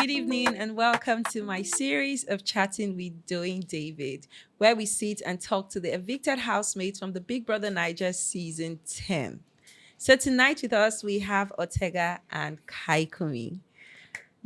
Good evening and welcome to my series of chatting with Doing David, where we sit and talk to the evicted housemates from the Big Brother Niger season 10. So tonight with us we have Ortega and Kayikunmi.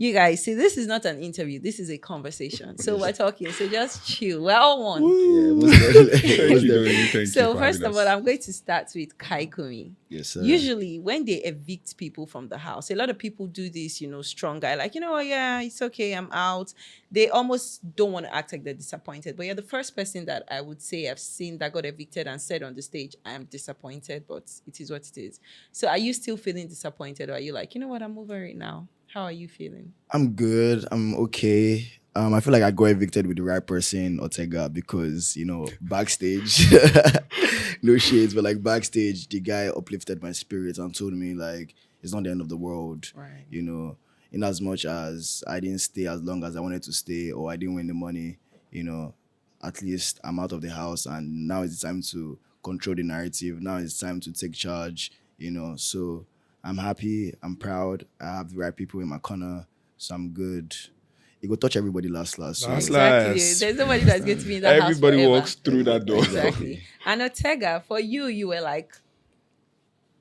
You guys, see, this is not an interview. This is a conversation. So Yes. we're talking. So just chill. We're all one. Yeah, most definitely. Thank Most you, definitely. Doing. Thank So you for first having of all, us. I'm going to start with Kayikunmi. Yes, sir. Usually, when they evict people from the house, a lot of people do this, strong guy, like, yeah, it's okay, I'm out. They almost don't want to act like they're disappointed. But you're the first person that I would say I've seen that got evicted and said on the stage, I am disappointed, but it is what it is. So are you still feeling disappointed? Or are you like, you know what, I'm over it now? How are you feeling? I'm good. I'm okay. I feel like I got evicted with the right person, Ortega, because backstage, no shades, but like backstage, the guy uplifted my spirit and told me like it's not the end of the world. Right. In as much as I didn't stay as long as I wanted to stay, or I didn't win the money, at least I'm out of the house, and now it's time to control the narrative. Now it's time to take charge. So I'm happy. I'm proud. I have the right people in my corner, so I'm good. It will touch everybody last. So Last. Exactly. Last. There's nobody that's going to be in that house Everybody forever. walks through that door. Exactly. And Ortega, for you were like,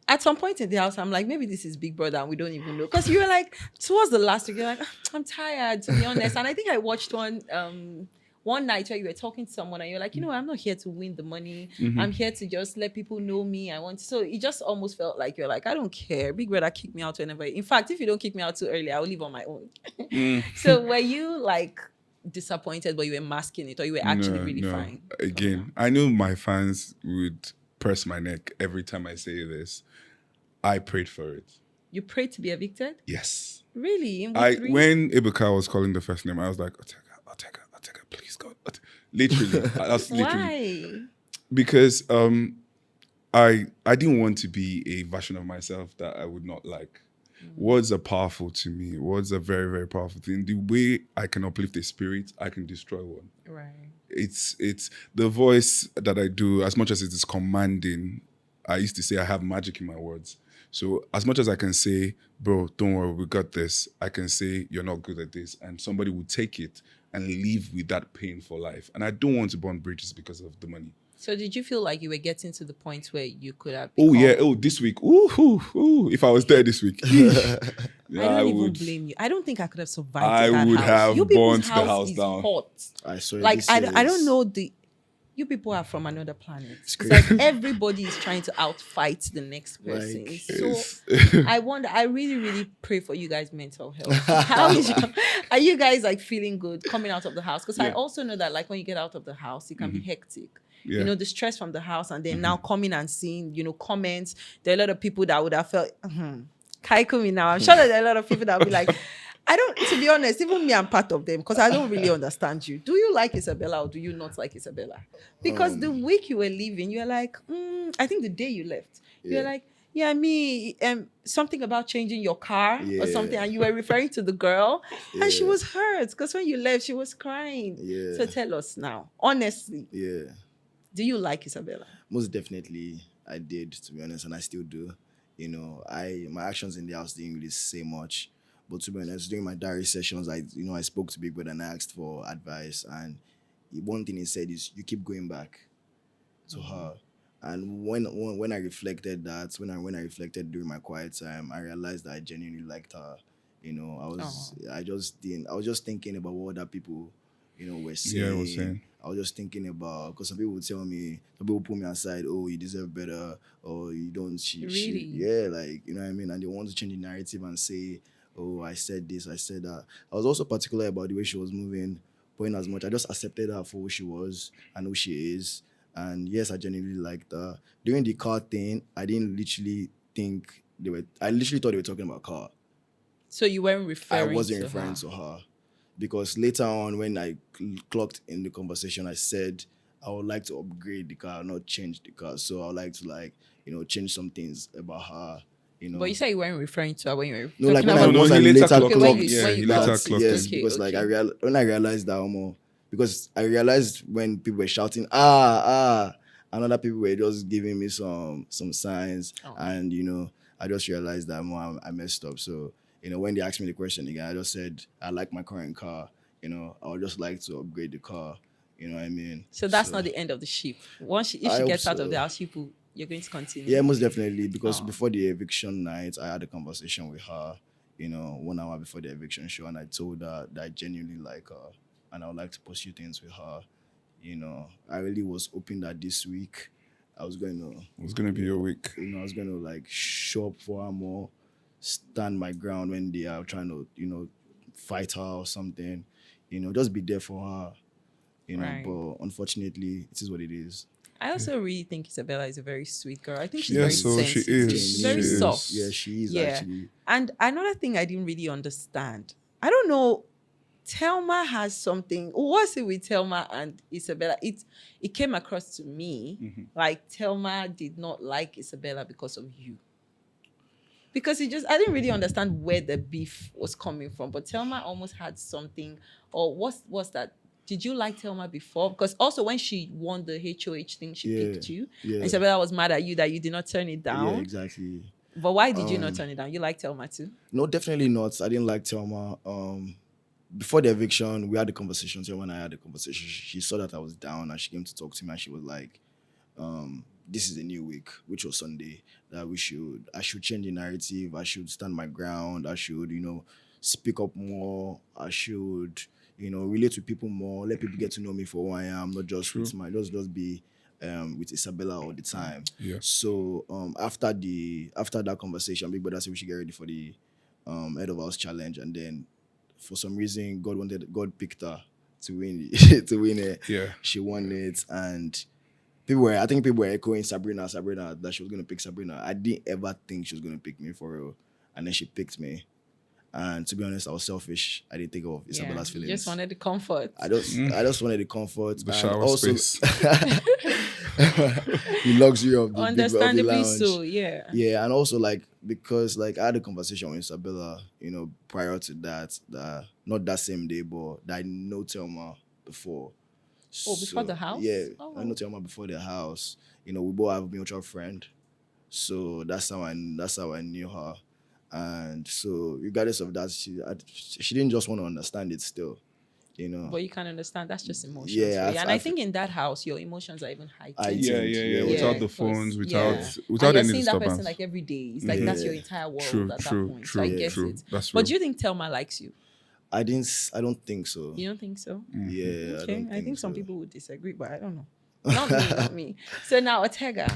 at some point in the house, I'm like, maybe this is Big Brother and we don't even know. Because you were like, towards the last week, you're like, I'm tired, to be honest. And I think I watched one night where you were talking to someone and you're like, I'm not here to win the money. I'm here to just let people know me. So it just almost felt like you're like, I don't care. Big Brother kick me out whenever. In fact, if you don't kick me out too early, I'll leave on my own. So were you like disappointed, but you were masking it, or you were actually really fine? Again, I knew my fans would press my neck every time I say this. I prayed for it. You prayed to be evicted? Yes. Really? In week 3? When Ibuka was calling the first name, I was like, Ortega, please God. Literally. That's literally. Why? Because I didn't want to be a version of myself that I would not like. Words are powerful to me. Words are very, very powerful thing. The way I can uplift a spirit, I can destroy one. Right. It's the voice that I do, as much as it is commanding. I used to say I have magic in my words. So as much as I can say, bro, don't worry, we got this, I can say you're not good at this, and somebody will take it and live with that pain for life. And I don't want to burn bridges because of the money. So did you feel like you were getting to the point where you could have Oh become... yeah, this week. Ooh, if I was there this week. I don't even blame you. I don't think I could have survived I that would house. have You people's burnt the house is down. hot. I saw it. Like, this I is- don't know you people are from another planet. It's crazy. like everybody is trying to outfight the next person. Like, I wonder, I really, really pray for you guys' mental health. Are you guys like feeling good coming out of the house? Because I also know that like when you get out of the house, it can be hectic. Yeah. The stress from the house and then now coming and seeing, comments. There are a lot of people that would have felt, Kayikunmi now. I'm sure that there are a lot of people that will be like, to be honest, even me, I'm part of them because I don't really understand you. Do you like Isabella or do you not like Isabella? Because the week you were leaving, you're like, I think the day you left, you're like, yeah, me, something about changing your car or something. And you were referring to the girl and she was hurt because when you left, she was crying. Yeah. So tell us now, honestly, Yeah. do you like Isabella? Most definitely, I did, to be honest, and I still do. My actions in the house didn't really say much, but to be honest, during my diary sessions, I spoke to Big Brother and I asked for advice, and one thing he said is, you keep going back to her. And when I reflected that, when I reflected during my quiet time, I realized that I genuinely liked her. I was just thinking about what other people, were saying. Yeah, I was saying. I was just thinking about, because some people would tell me, some people put me aside, oh, you deserve better, or you don't. Really? Yeah, like, you know what I mean? And they want to change the narrative and say, oh, I said this, I said that. I was also particular about the way she was moving, but in as much, I just accepted her for who she was and who she is. And yes, I genuinely liked her. During the car thing, I literally thought they were talking about car. So you weren't referring I wasn't to referring her. to her. Because later on, when I clocked in the conversation, I said I would like to upgrade the car, not change the car. So I would like to change some things about her. But you said you weren't referring to her when you were No, like talking when I about... was he I later later clocked clocked. it. Yeah, he later that, clocked yes, it. because Okay. when I realized that because I realized when people were shouting and other people were just giving me some signs, and I just realized that I messed up. So when they asked me the question again, I just said I like my current car. I would just like to upgrade the car. You know what I mean? So that's not the end of the ship. Once if I she hope gets out of the so. house, you're going to continue. Yeah, most definitely. Because Oh. before the eviction night, I had a conversation with her, 1 hour before the eviction show, and I told her that I genuinely like her and I would like to pursue things with her. I really was hoping that this week I was going to, It was gonna be your week. I was going to like show up for her more, stand my ground when they are trying to, fight her or something, just be there for her, Right. but unfortunately, it is what it is. I also really think Isabella is a very sweet girl. I think she's Yeah, very so she sensitive. is. She's very She is. soft. Yeah, she is Yeah. actually. And another thing I didn't really understand. I don't know. Thelma has something. What's it with Thelma and Isabella? It came across to me like Thelma did not like Isabella because of you. Because I didn't really understand where the beef was coming from. But Thelma almost had something. Or what's that? Did you like Thelma before? Because also when she won the HOH thing, she Yeah, picked you. yeah. And Isabella was mad at you that you did not turn it down. Yeah, exactly. But why did you not turn it down? You liked Thelma too? No, definitely not. I didn't like Thelma. Before the eviction, we had a conversation. Thelma and I had a conversation. She saw that I was down and she came to talk to me and she was like, this is a new week, which was Sunday, that I should change the narrative. I should stand my ground. I should, speak up more. I should, relate to people more. Let people get to know me for who I am, not just with just be with Isabella all the time. Yeah. So after that conversation, Big Brother said we should get ready for the head of house challenge, and then for some reason God picked her to win to win it. Yeah. She won it, and I think people were echoing Sabrina, that she was gonna pick Sabrina. I didn't ever think she was gonna pick me for real, and then she picked me. And to be honest, I was selfish. I didn't think of Isabella's feelings. You just wanted the comfort. I just wanted the comfort, The and shower also space. the luxury of the Understandably big, of the lounge. so, yeah. Yeah, and also because I had a conversation with Isabella, prior to that not that same day, but that I know Thelma before. Before the house? Yeah, Oh. I know Thelma before the house. We both have a mutual friend, so that's how I knew her. And so, regardless of that, she didn't just want to understand it still, But you can understand that's just emotions. Yeah, for you. And I think in that house, your emotions are even heightened. Yeah. Without the phones, without and any you're seeing that disturbance. person like every day. It's like that's your entire world True, at true, that point. true, So I get true. it. That's But real. do you think Thelma likes you? I don't think so. You don't think so? Yeah, Okay. I think some so. people would disagree, but I don't know. Not me. So now Ortega.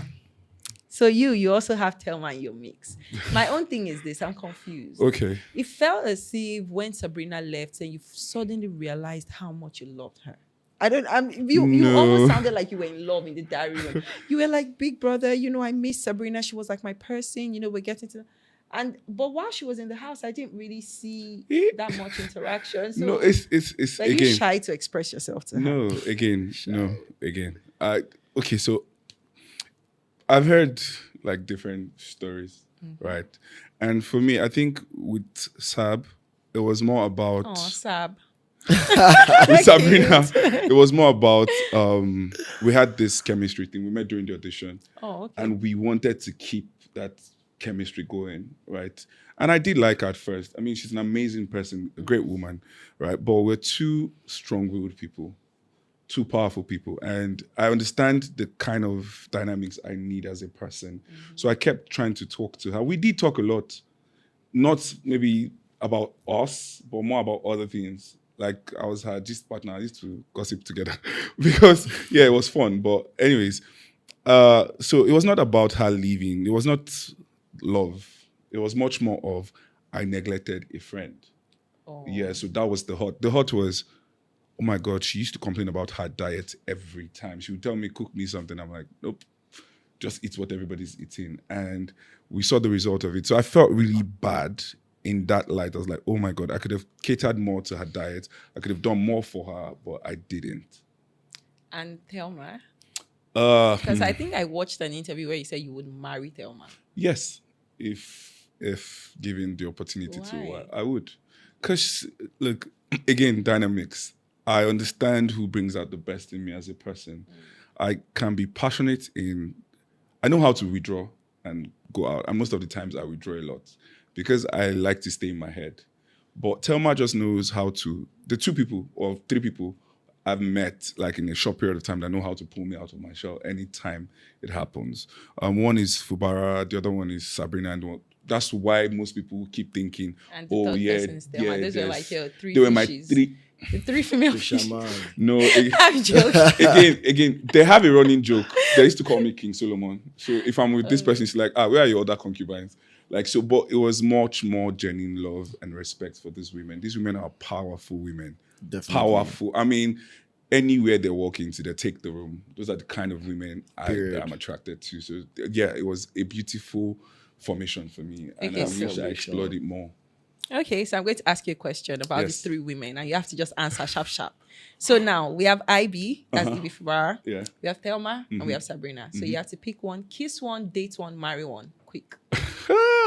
So you also have Thelma in your mix. My own thing is this, I'm confused. Okay. It felt as if when Sabrina left and you suddenly realized how much you loved her. You No. almost sounded like you were in love in the diary room. You were like, big brother, I miss Sabrina. She was like my person, we're getting to... But while she was in the house, I didn't really see that much interaction. So No, it's were again. you shy to express yourself to her? No, again. Okay, so I've heard like different stories, right? And for me, I think with Sab, it was more about Oh, Sab. with Sabrina, it was more about we had this chemistry thing. We met during the audition. Oh, okay. And we wanted to keep that chemistry going, right? And I did like her at first. I mean, she's an amazing person, a great woman, right? But we're two strong-willed people, two powerful people. And I understand the kind of dynamics I need as a person. So I kept trying to talk to her. We did talk a lot, not maybe about us, but more about other things. Like I was her gist partner. I used to gossip together because, yeah, it was fun. But anyways, so it was not about her leaving. It was not love. It was much more of I neglected a friend. Oh. Yeah, so that was the hurt. The hurt was, oh my God, she used to complain about her diet every time. She would tell me, cook me something. I'm like, nope, just eat what everybody's eating. And we saw the result of it. So I felt really bad in that light. I was like, oh my God, I could have catered more to her diet. I could have done more for her, but I didn't. And Thelma? Because I think I watched an interview where you said you would marry Thelma. Yes, if given the opportunity Why? to, I would. Because, look, again, dynamics. I understand who brings out the best in me as a person. I can be passionate I know how to withdraw and go out. And most of the times I withdraw a lot. because I like to stay in my head. But Telma just knows how to. The 2 people or 3 people I've met like in a short period of time that know how to pull me out of my shell anytime it happens. One is Fubara, the other one is Sabrina, and that's why most people keep thinking, And the oh third yeah, person is Thelma. Those were like your 3 they were my fishes. 3. The 3 female fishes. Shaman. No, I'm joking. again, they have a running joke. They used to call me King Solomon. So if I'm with this person, it's like, where are your other concubines? Like, so, but it was much more genuine love and respect for these women. These women are powerful women. Definitely. Powerful. I mean, anywhere they walk into, they take the room. Those are the kind of women Period. I'm attracted to. So yeah, it was a beautiful formation for me. And Okay, I so- wish I explored it more. Okay, so I'm going to ask you a question about Yes. these 3 women, and you have to just answer sharp. So now we have IB, that's Ibi Fubara. Yeah. We have Thelma, and we have Sabrina. So you have to pick one, kiss one, date one, marry one. Quick.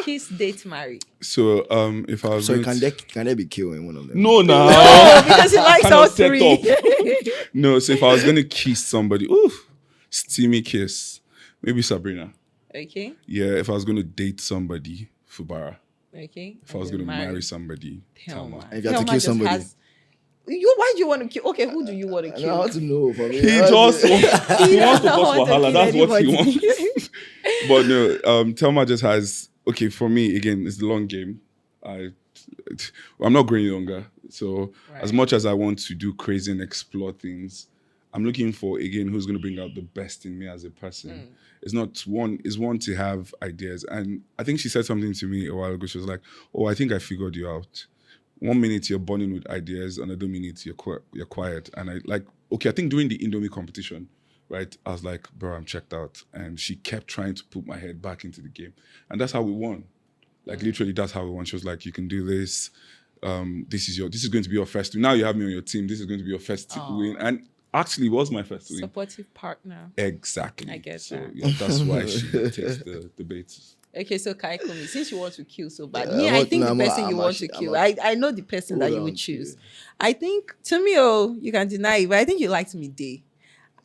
Kiss, date, marry. So if I was So going can to- they be killing one of them? No, no. Oh, because he likes Kind all of set 3. No, so if I was going to kiss somebody, steamy kiss, maybe Sabrina. Okay, Yeah, if I was going to date somebody, Fubara. okay. If I was going to marry somebody, Thelma. Thelma. And if you have to Thelma kill just somebody. has- Why do you want to kill? Okay, who do you want to I kill? know how to know. For me. He just wants, he wants to doesn't cause want to wahala. kill That's what he anybody. wants. But no, Thelma just has. Okay, for me again, it's the long game. I'm not growing younger, so as Right. much as I want to do crazy and explore things, I'm looking for again who's going to bring out the best in me as a person. It's not one. It's one to have ideas, and I think she said something to me a while ago. She was like, "Oh, I think I figured you out. 1 minute you're burning with ideas, another minute you're quiet." And I like, okay, I think during the Indomie competition, right? I was like, bro, I'm checked out, and she kept trying to put my head back into the game, and that's how we won. Like literally, that's how we won. She was like, "You can do this. This is going to be your first win. Now you have me on your team. This is going to be your first win." And actually, it was my first win. Supportive partner. Exactly. I get so, that. Yeah, that's why she takes the debate. Okay, so Kayikunmi, since you want to kill so bad, Yeah, me, I'm I not- think no, the I'm person not- you I'm want to actually- kill, I'm I know the person that Hold you on would to choose. you. I think, to me, you can deny it, but I think you liked Midday.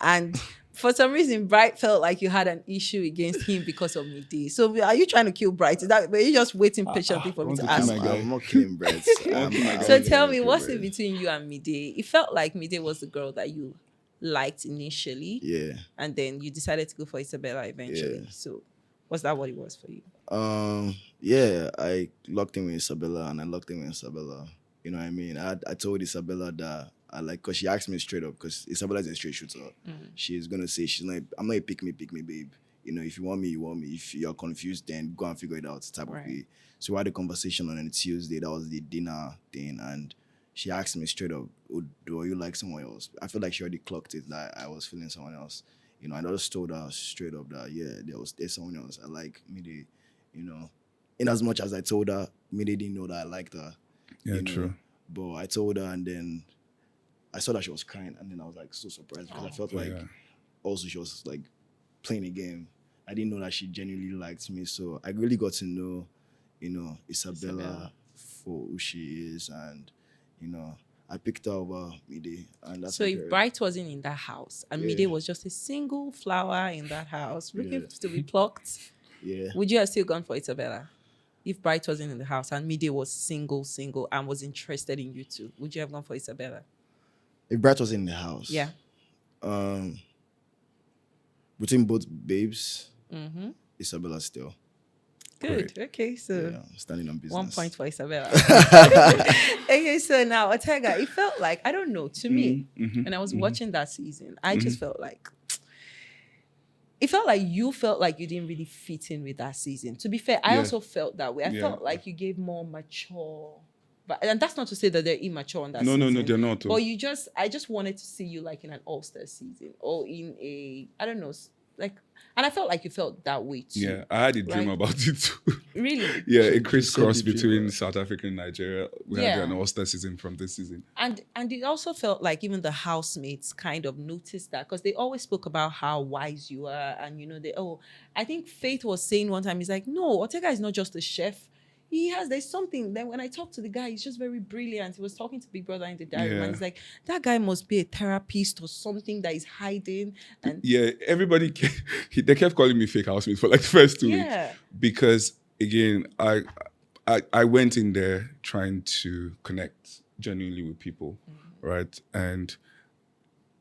And for some reason, Bright felt like you had an issue against him because of Midday. So are you trying to kill Bright? Were you just waiting patiently for me want to to kill ask? my guy. I'm not killing Brett. So tell me, what's it between you and Midday? It felt like Midday was the girl that you liked initially, Yeah. and then you decided to go for Isabella eventually. Yeah. So was that what it was for you? Yeah, I locked in with Isabella and I locked in with Isabella. You know what I mean? I told Isabella that I like, because she asked me straight up, because Isabella's a straight shooter. She's going to say, I'm not a pick me, babe. You know, if you want me, you want me. If you're confused, then go and figure it out type Right. of way. So we had a conversation on a Tuesday. That was the dinner thing. And she asked me straight up, do you like someone else? I feel like she already clocked it, that I was feeling someone else. You know, I just told her straight up that, yeah, there's someone else. I like Mide, you know. In as much as I told her, Mide didn't know that I liked her. Yeah, you know. true. But I told her, and then I saw that she was crying, and then I was like so surprised, because I felt like yeah. also she was like playing a game. I didn't know that she genuinely liked me, so I really got to know, you know, Isabella for who she is, and you know, I picked her over Mide, and that's So okay. if Bright wasn't in that house and Yeah. Midday was just a single flower in that house looking Yeah. to be plucked, Yeah. would you have still gone for Isabella? If Bright wasn't in the house and Midday was single, and was interested in you too, would you have gone for Isabella? If Brett was in the house, Yeah. Between both babes, Mm-hmm. Isabella still. Good. Okay, so Yeah, standing on business. 1 point for Isabella. Okay, so now Ortega, it felt like, I don't know, to me, when I was watching that season, I just felt like it felt like you felt like you didn't really fit in with that season. To be fair, I Yeah. also felt that way. I Yeah. felt like you gave more mature, and that's not to say that they're immature on that No, season. no, they're not. But I just wanted to see you like in an All-Star season or in a, I don't know, like, and I felt like you felt that way too. Yeah, I had a dream Right. about it too. Really? Yeah, a crisscross Said the dream, between right? South Africa and Nigeria. We Yeah. had an All-Star season from this season. And it also felt like even the housemates kind of noticed that, because they always spoke about how wise you are, and you know I think Faith was saying one time, he's like, no, Ortega is not just a chef. There's something. Then when I talked to the guy, he's just very brilliant. He was talking to Big Brother in the diary room, Yeah. and he's like, that guy must be a therapist or something that is hiding. And Yeah, everybody, they kept calling me fake housemate for like the first 2 weeks. yeah, Because again, I I went in there trying to connect genuinely with people, right? And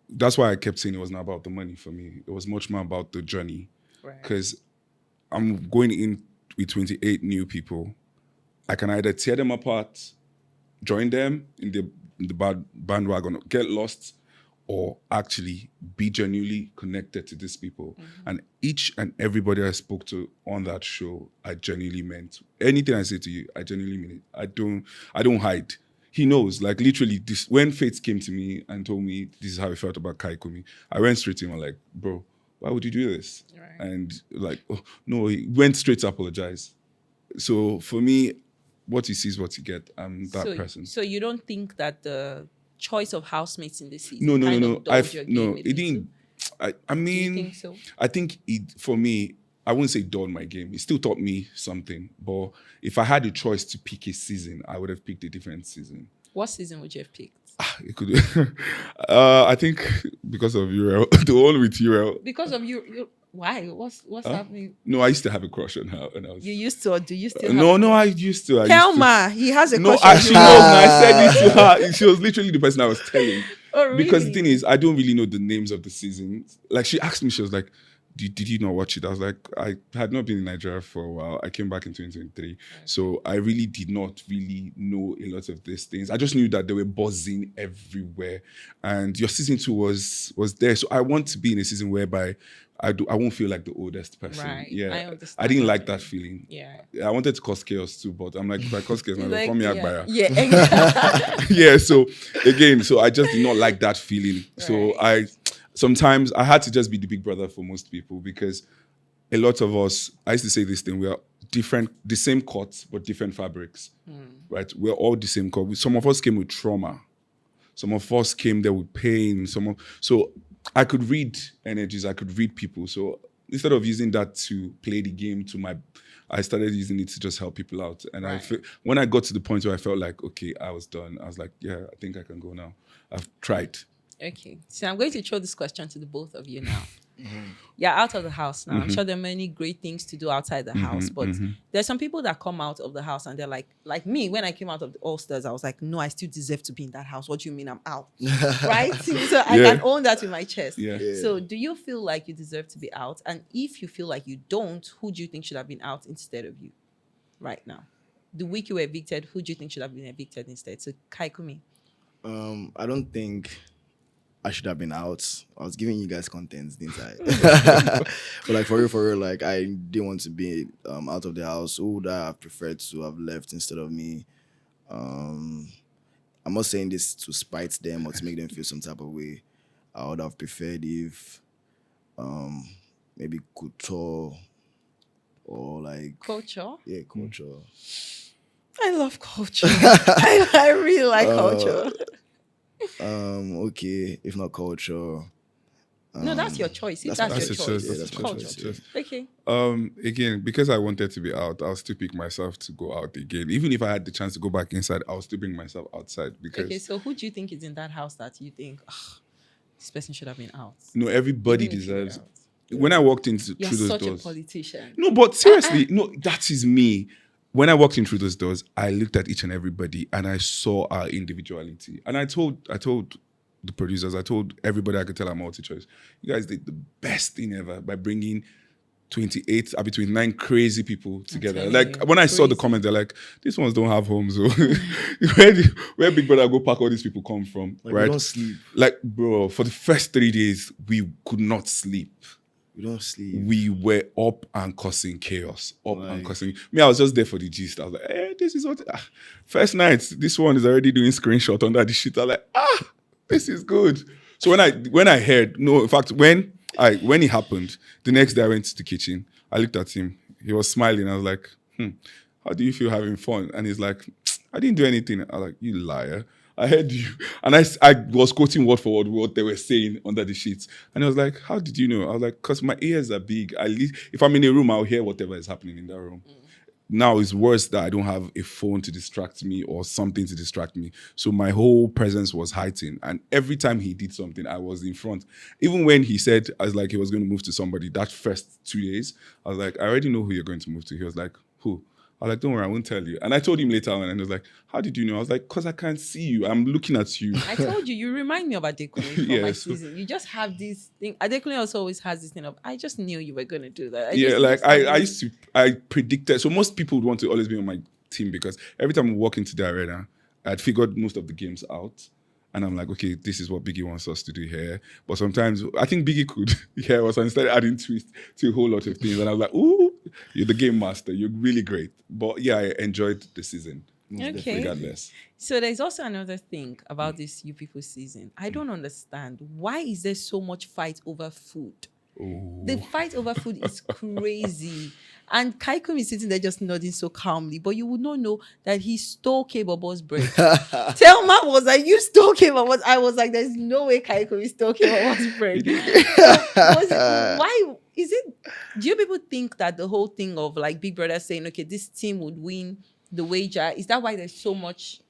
that's why I kept saying it was not about the money for me. It was much more about the journey. Right. Because I'm going in with 28 new people. I can either tear them apart, join them in the bandwagon, get lost, or actually be genuinely connected to these people. And each and everybody I spoke to on that show, I genuinely meant. Anything I say to you, I genuinely mean it. I don't hide. He knows, like literally, this when Faith came to me and told me this is how he felt about Kayikunmi, I went straight to him. I'm like, bro, why would you do this? Right. And like, oh, no, he went straight to apologize. So for me, what you see is what you get. I'm that person. So you don't think that the choice of housemates in this season No, kind of dulled your game no, a it little? didn't. I Do you mean, think so? I think it for me. I wouldn't say dulled my game. It still taught me something. But if I had a choice to pick a season, I would have picked a different season. What season would you have picked? It could. I think because of Uriel, the one with Uriel. Because of you why? What's happening? No, I used to have a crush on her, and I was. You used to, or do you still? No, I used to. Kelma, he has a No, question. she knows. And I said it to her. She was literally the person I was telling. Oh, really? Because the thing is, I don't really know the names of the seasons. Like she asked me, she was like, did you not watch it? I was like, I had not been in Nigeria for a while. I came back in 2023. So I really did not really know a lot of these things. I just knew that they were buzzing everywhere. And your season 2 was there. So I want to be in a season whereby I won't feel like the oldest person. Right. Yeah. I understand. I didn't like that feeling. Yeah. I wanted to cause chaos too, but I'm like, if I cause chaos, now they'll Like, call me yeah. Agbaya. Yeah, exactly. Yeah, so again, so I just did not like that feeling. So sometimes I had to just be the big brother for most people because a lot of us, I used to say this thing, we are different, the same cuts, but different fabrics, right? We're all the same cut. Some of us came with trauma. Some of us came there with pain. So I could read energies, I could read people. So instead of using that to play the game I started using it to just help people out. And when I got to the point where I felt like, okay, I was done, I was like, yeah, I think I can go now. I've tried. Okay. So I'm going to throw this question to the both of you now. You're out of the house now. I'm sure there are many great things to do outside the house, but there's some people that come out of the house and they're like me, when I came out of the All-Stars, I was like, no, I still deserve to be in that house. What do you mean I'm out? Right? So I can own that with my chest. Yeah. So do you feel like you deserve to be out? And if you feel like you don't, who do you think should have been out instead of you right now? The week you were evicted, who do you think should have been evicted instead? So Kayikunmi. I don't think I should have been out. I was giving you guys content, didn't I? But like for real, like I didn't want to be out of the house. Who would I have preferred to have left instead of me? I'm not saying this to spite them or to make them feel some type of way. I would have preferred if maybe Couture or like Culture? Yeah, Culture. I love culture. I really like culture. Okay, if not Culture. No, that's your choice. If that's your choice, Yeah, that's my culture. choice. Okay. Again, because I wanted to be out, I'll still pick myself to go out again. Even if I had the chance to go back inside, I'll still bring myself outside because Okay, so who do you think is in that house that you think this person should have been out? Everybody Even if you were deserves. out. When I walked into You're through those such doors, a politician. no, but seriously, no, that is me. When I walked in through those doors, I looked at each and everybody and I saw our individuality. And I told the producers, I told everybody I could tell I'm multi-choice. You guys did the best thing ever by bringing 28, between 9 crazy people together. telling Like you, when I saw the crazy. comments, they're like, these ones don't have homes. So where Big Brother go pack all these people come from, Like right? we don't sleep. Like, bro, for the first 3 days, we could not sleep. We don't sleep. We were up and causing chaos. And Like- causing. Me, I was just there for the gist. I was like, this is what. First night, this one is already doing screenshot under the shit. I'm like, this is good. So when I heard, no, in fact, when it happened, the next day I went to the kitchen. I looked at him. He was smiling. I was like, how do you feel having fun? And he's like, I didn't do anything. I was like, you liar. I heard you. And I was quoting word for word what they were saying under the sheets. And he was like, how did you know? I was like, because my ears are big. At least if I'm in a room, I'll hear whatever is happening in that room. Now it's worse that I don't have a phone to distract me or something to distract me. So my whole presence was heightened. And every time he did something, I was in front. Even when he said, I was like, he was going to move to somebody that first 2 days, I was like, I already know who you're going to move to. He was like, who? I was like, don't worry, I won't tell you. And I told him later on, and he was like, how did you know? I was like, because I can't see you. I'm looking at you. I told you, you remind me of Adekunle from Yeah, my so- season. You just have this thing. Adekunle also always has this thing of, I just knew you were going to do that. Yeah, just, like just have I this- used to, I predicted. So most people would want to always be on my team because every time we walk into the arena, I'd figured most of the games out. And I'm like, okay, this is what Biggie wants us to do here. But sometimes I think Biggie could hear us and started adding twist to a whole lot of things. And I was like, ooh, you're the game master. You're really great. But yeah, I enjoyed the season. Okay. Regardless. So there's also another thing about this You People season. I don't understand. Why is there so much fight over food? Ooh. The fight over food is crazy. And Kayikunmi is sitting there just nodding so calmly, but you would not know that he stole K-Bobo's bread. Thelma was like, you stole K-Bobo's. I was like, there's no way Kayikunmi stole K-Bobo's bread. Why is it? Do you people think that the whole thing of like Big Brother saying, okay, this team would win the wager, is that why there's so much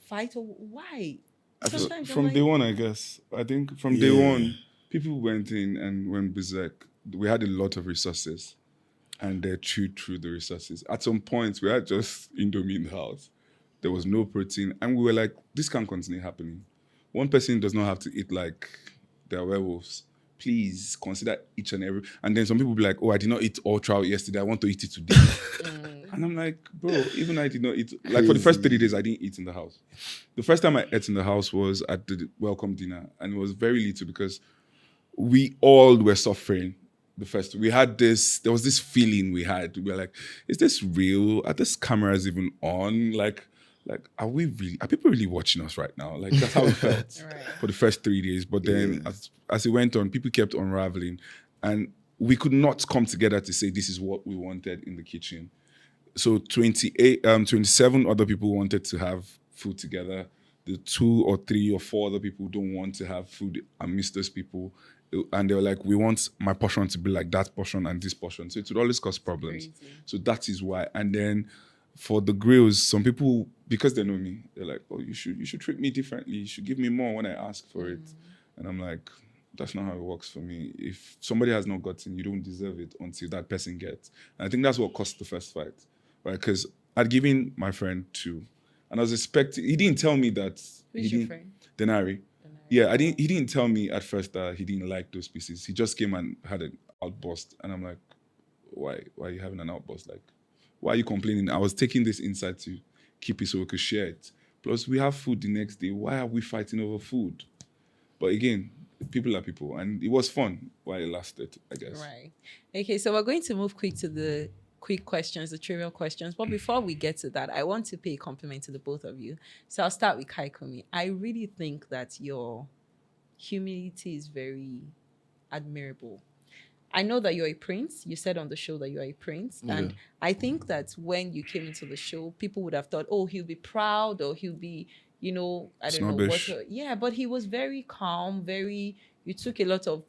fight? Or why? Sometimes I'm From like, day one, I guess. I think from day one, people went in and went berserk. We had a lot of resources and they chewed through the resources. At some point, we had just Indomie in the house. There was no protein. And we were like, this can't continue happening. One person does not have to eat like they're werewolves. Please consider each and every. And then some people be like, oh, I did not eat all trout yesterday. I want to eat it today. And I'm like, bro, even I did not eat. Like for the first 3 days, I didn't eat in the house. The first time I ate in the house was at the welcome dinner. And it was very little because we all were suffering. There was this feeling we had. We were like, is this real? Are these cameras even on? Like, are people really watching us right now? Like, that's how it felt for the first 3 days. But then as it went on, people kept unraveling. And we could not come together to say this is what we wanted in the kitchen. So 27 other people wanted to have food together. The 2 or 3 or 4 other people don't want to have food and miss those people. And they were like, we want my portion to be like that portion and this portion. So it would always cause problems. crazy. So that is why. And then for the grills, some people, because they know me, they're like, oh, you should treat me differently. You should give me more when I ask for it. And I'm like, that's not how it works for me. If somebody has not gotten, you don't deserve it until that person gets. And I think that's what caused the first fight. Right? Because I'd given my friend 2. And I was expecting, he didn't tell me that. Who's your friend? Denari. Yeah, he didn't tell me at first that he didn't like those pieces. He just came and had an outburst. And I'm like, why are you having an outburst? Like, why are you complaining? I was taking this inside to keep it so we could share it. Plus, we have food the next day. Why are we fighting over food? But again, people are people. And it was fun while it lasted, I guess. Right. Okay, so we're going to move quick to the quick questions, the trivial questions. But before we get to that, I want to pay a compliment to the both of you. So I'll start with Kayikunmi. I really think that your humility is very admirable. I know that you're a prince. You said on the show that you're a prince. And I think that when you came into the show, people would have thought, oh, he'll be proud or he'll be, I don't Snobbish. know what. Yeah, but he was very calm, you took a lot of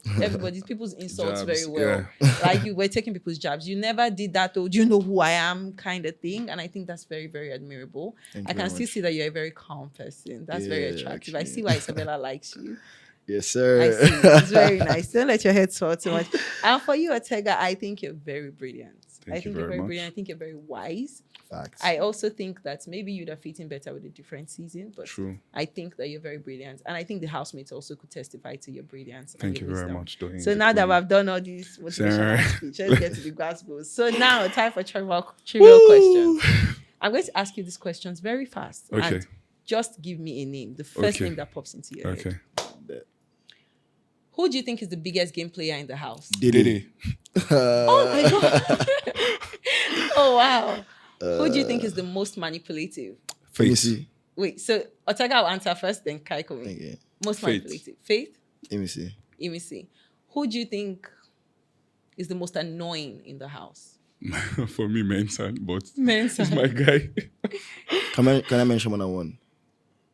people's insults Jabs, very well. Like you were taking people's jabs. You never did that, oh, do you know who I am kind of thing. And I think that's very, very admirable. I can still see that you're a very calm person. That's very attractive. I see why Isabella likes you. Yes, sir. I see. It's very nice. Don't let your head swell too much. And for you, Ortega, I think you're very brilliant. Thank you very much. Brilliant. I think you're very wise. Facts. I also think that maybe you'd have fit in better with a different season, but True. I think that you're very brilliant. And I think the housemates also could testify to your brilliance. And Thank your you very wisdom. much, Doreen. So now that I've done all these motivational Sir. speech, let's get to the gospel. So now, time for trivial questions. I'm going to ask you these questions very fast. Okay. And just give me a name, the first Okay. name that pops into your head. Okay. Who do you think is the biggest game player in the house? Diddy. Oh my God. Oh, wow. Who do you think is the most manipulative? Let me Face. see. Wait, so Ortega will answer first, then Kayikunmi. Okay. Most Faith. manipulative. Faith? Let me see. Let me see. Who do you think is the most annoying in the house? For me, Mensan, but Mensa. he's my guy. Can I mention one on one?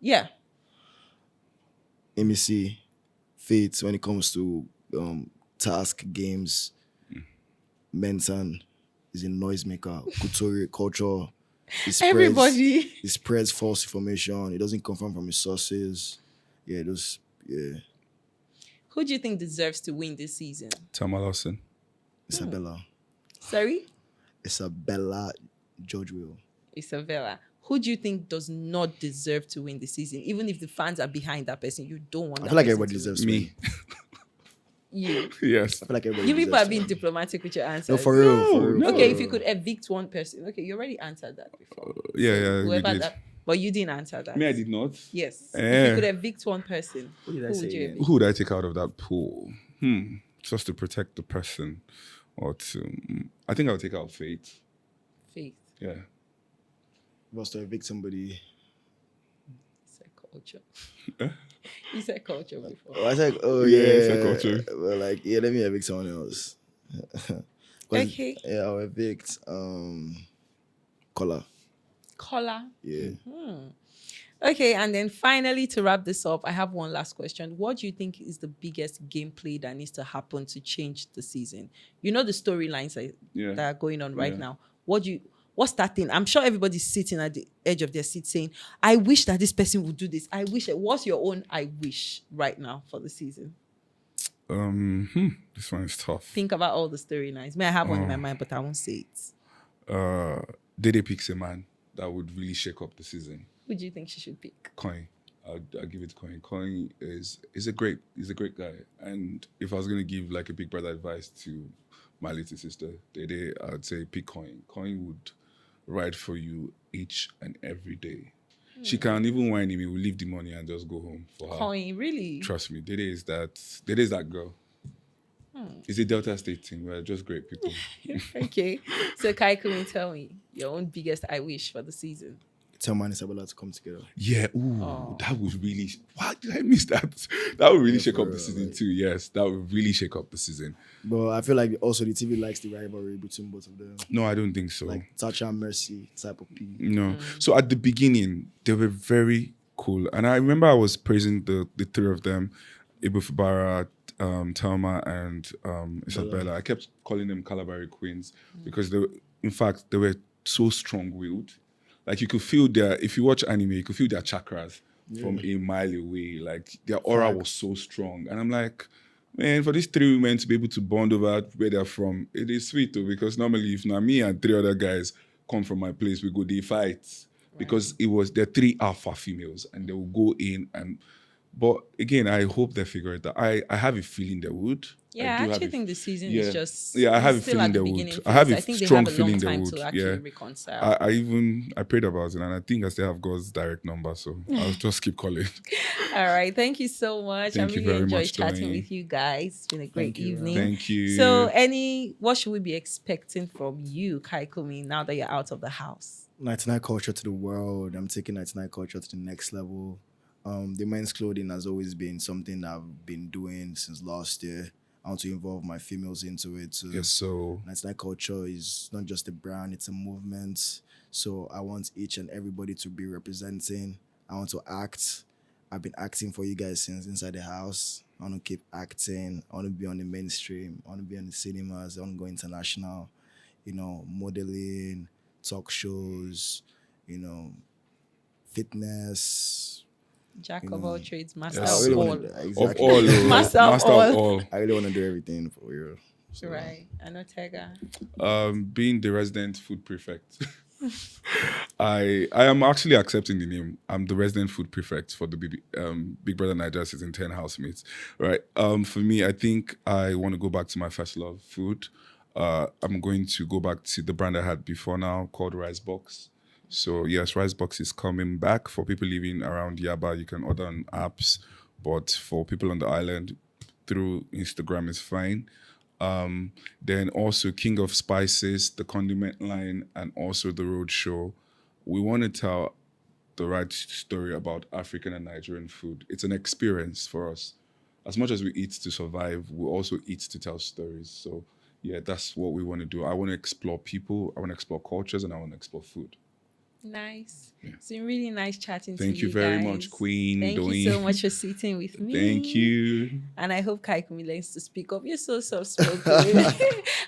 Yeah. Let me see. Faith when it comes to task games. Mensan is a noisemaker. Couture culture. Everybody. He spreads false information. It doesn't confirm from his sources. Yeah, those. Yeah. Who do you think deserves to win this season? Tamar Lawson. Isabella. Sorry? Isabella George will. Isabella, who do you think does not deserve to win the season? Even if the fans are behind that person, you don't want I that feel like person everybody to deserves to Me. win. win. You. Yes. I feel like everybody You people deserves are to being win. diplomatic with your answers. No, for real, for No, real. no. for Okay, if real. you could evict one person. Okay, you already answered that before. Yeah, we Whoever did. that, but you didn't answer that. Me, I did not. Yes. If you Eh. could evict one person, Who did I who say would you again? evict? Who would I take out of that pool? Just to protect the person, or to? I think I'll take out Faith. Faith. Yeah. Was to evict somebody. You said culture. You said culture before. Oh, I was like, oh Yeah, yeah. it's a culture. Well, like, yeah, let me evict someone else. 'Cause, Okay. Yeah, I'll evict Collar. Collar. Yeah. Okay, and then finally to wrap this up, I have one last question. What do you think is the biggest gameplay that needs to happen to change the season? You know the storylines Yeah. that are going on right Yeah. now. What's that thing? I'm sure everybody's sitting at the edge of their seat saying, I wish that this person would do this. I wish. What's your own I wish right now for the season? This one is tough. Think about all the storylines. May I have one in my mind, but I won't say it. Dede picks a man that would really shake up the season. Who do you think she should pick? Coin. I'll give it to Coin. Coin is a great guy. And if I was gonna give like a big brother advice to my little sister, Dede, I'd say pick Coin. Coin would ride for you each and every day. She can't even whine him. He will leave the money and just go home for her. Coin, really? Trust me, Dede is that girl. It's a Delta State thing. We're just great people. Okay. So Kayikunmi, tell me your own biggest I wish for the season. Tell Man Isabella to come together. Yeah, that would really. Why did I miss that? That would really shake for up the real, season like- too. Yes, that would really shake up the season. But I feel like also the TV likes the rivalry between both of them. No, I don't think so. Like Touch and Mercy type of people. No. So at the beginning, they were very cool, and I remember I was praising the three of them, Ibu Fabara, Thelma, and Isabella. I kept calling them Calabari Queens because in fact, they were so strong-willed. Like you could feel if you watch anime, you could feel their chakras from a mile away. Like their aura was so strong. And I'm like, man, for these three women to be able to bond over where they're from, it is sweet though, because normally if now me and three other guys come from my place, we go, they fight. Because they're three alpha females and they will go in but again, I hope they figure it out. I have a feeling they would. Yeah, I do have actually a- think the season yeah. is just Yeah, I have a still feeling at the they would. beginning I have phase. a I think they strong have a long feeling they time would, to actually yeah. reconcile. I prayed about it, and I think I still have God's direct number, so I'll just keep calling. All right, thank you so much. Thank I you really very enjoyed much, chatting Tony. with you guys. It's been a great Thank you, evening. Thank you. So, what should we be expecting from you, Kayikunmi, now that you're out of the house? 99 culture to the world. I'm taking 99 culture to the next level. The men's clothing has always been something that I've been doing since last year. I want to involve my females into it too. Yes, so 99 culture is not just a brand, it's a movement. So I want each and everybody to be representing. I want to act. I've been acting for you guys since inside the house. I want to keep acting. I want to be on the mainstream. I want to be on the cinemas. I want to go international. Modeling, talk shows, fitness. Jack of all trades, master Yes, I of really all. want to of exactly. all, Master of master all. of all. I really want to do everything for real. So, Right. And Ortega. Being the resident food prefect. I am actually accepting the name. I'm the resident food prefect for the Big Brother Naija season 10 housemates. Right. For me, I think I want to go back to my first love, food. I'm going to go back to the brand I had before now called Rice Box. So yes, Rice Box is coming back. For people living around Yaba, you can order on apps, but for people on the island, through Instagram is fine. Then also King of Spices, the condiment line, and also the road show. We want to tell the right story about African and Nigerian food. It's an experience for us. As much as we eat to survive, we also eat to tell stories. So yeah, that's what we want to do. I want to explore people, I want to explore cultures, and I want to explore food. Nice. It's been really nice chatting to Thank you you very guys. much, Queen. Thank Doing. you so much for sitting with me. Thank you. And I hope Kayikunmi learns to speak up. You're so soft-spoken.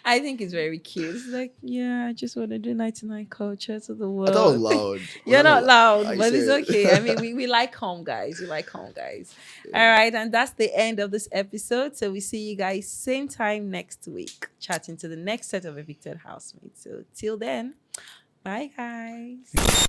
I think it's very cute. It's like, yeah, I just want to do 99 culture to the world. I thought I was loud. You're not loud, I but it's said- okay. I mean, we like calm guys. We like calm guys. All right, and that's the end of this episode. So we see you guys same time next week, chatting to the next set of evicted housemates. So till then, Bye, guys.